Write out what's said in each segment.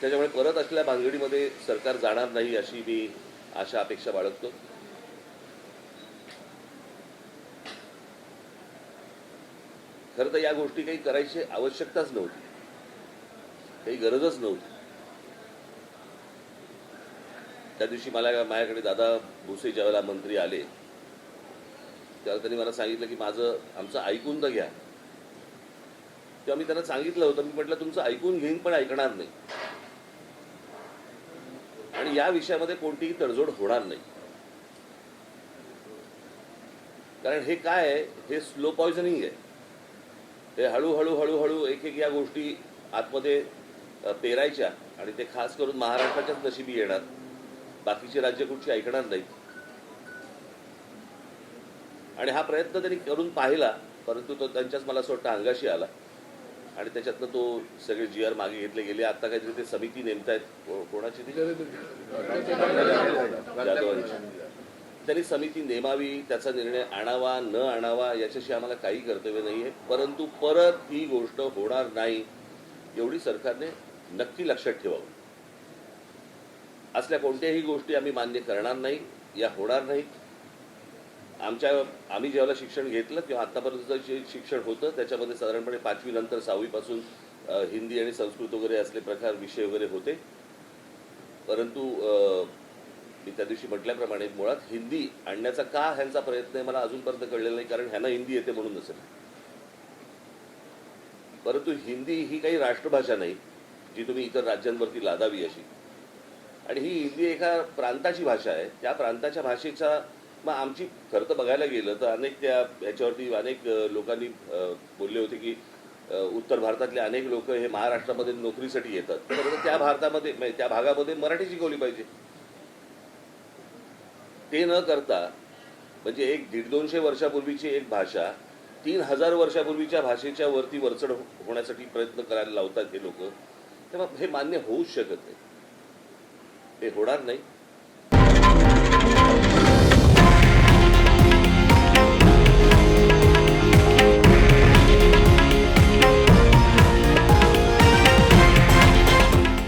त्याच्यामुळे परत असलेल्या भानगडीमध्ये सरकार जाणार नाही अशी मी आशा अपेक्षा बाळगतो. खरं तर या गोष्टी काही करायची आवश्यकताच नव्हती, काही गरजच नव्हती. त्या दिवशी माझ्याकडे दादा भुसे ज्यावेळेला मंत्री आले त्यावेळेला त्यांनी मला सांगितलं की आमचं ऐकून तर घ्या. तेव्हा मी त्यांना सांगितलं होतं, मी म्हटलं तुमचं ऐकून घेईन पण ऐकणार नाही आणि या विषयामध्ये कोणतीही तडजोड होणार नाही. कारण हे काय आहे, हे स्लो पॉयझनिंग आहे. हे हळूहळू हळूहळू एक एक या गोष्टी आतमध्ये पेरायच्या आणि ते खास करून महाराष्ट्राच्याच नशिबी येणार, बाकीची राज्य कुठची ऐकणार नाहीत. आणि हा प्रयत्न त्यांनी करून पाहिला, परंतु तो त्यांच्याच मला असं वाटतं अंगाशी आला आणि त्याच्यातनं तो सगळे GR मागे घेतले गेले. आता काहीतरी ते समिती नेमतायत, कोणाची ती जाधवांची. त्यांनी समिती नेमावी, त्याचा निर्णय आणावा न आणावा याच्याशी आम्हाला काही कर्तव्य नाही आहे, परंतु परत ही गोष्ट होणार नाही एवढी सरकारने नक्की लक्षात ठेवावं. असल्या कोणत्याही गोष्टी आम्ही मान्य करणार नाही, या होणार नाहीत. आम्ही जेव्हा शिक्षण घेतलं किंवा आतापर्यंत जे शिक्षण होतं त्याच्यामध्ये साधारणपणे 5वी नंतर 6वी पासून हिंदी आणि संस्कृत वगैरे असले प्रकार विषय वगैरे होते. परंतु मी त्या दिवशी म्हटल्याप्रमाणे मुळात हिंदी आणण्याचा का ह्यांचा प्रयत्न आहे मला अजूनपर्यंत कळलेला नाही, कारण ह्यांना हिंदी येते म्हणून नसेल. परंतु हिंदी ही काही राष्ट्रभाषा नाही जी तुम्ही इतर राज्यांवरती लादावी अशी. आणि ही हिंदी एका प्रांताची भाषा आहे. त्या प्रांताच्या भाषेचा मग आमची खरं तर बघायला गेलं तर याच्यावरती अनेक लोकांनी बोलले होते की उत्तर भारतातले अनेक लोक हे महाराष्ट्रामध्ये नोकरीसाठी येतात, तर त्या भागामध्ये मराठी शिकवली पाहिजे. ते न करता म्हणजे 100-150 वर्षापूर्वीची एक भाषा 3000 वर्षापूर्वीच्या भाषेच्या वरती वरचढ होण्यासाठी प्रयत्न करायला लावतात हे लोक. तेव्हा हे मान्य होऊच शकत नाही, हे होणार नाही.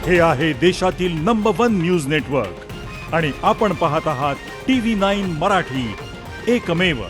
हे आहे देशातील नंबर 1 न्यूज नेटवर्क आणि आपण पाहत आहात TV9 मराठी, एकमेव.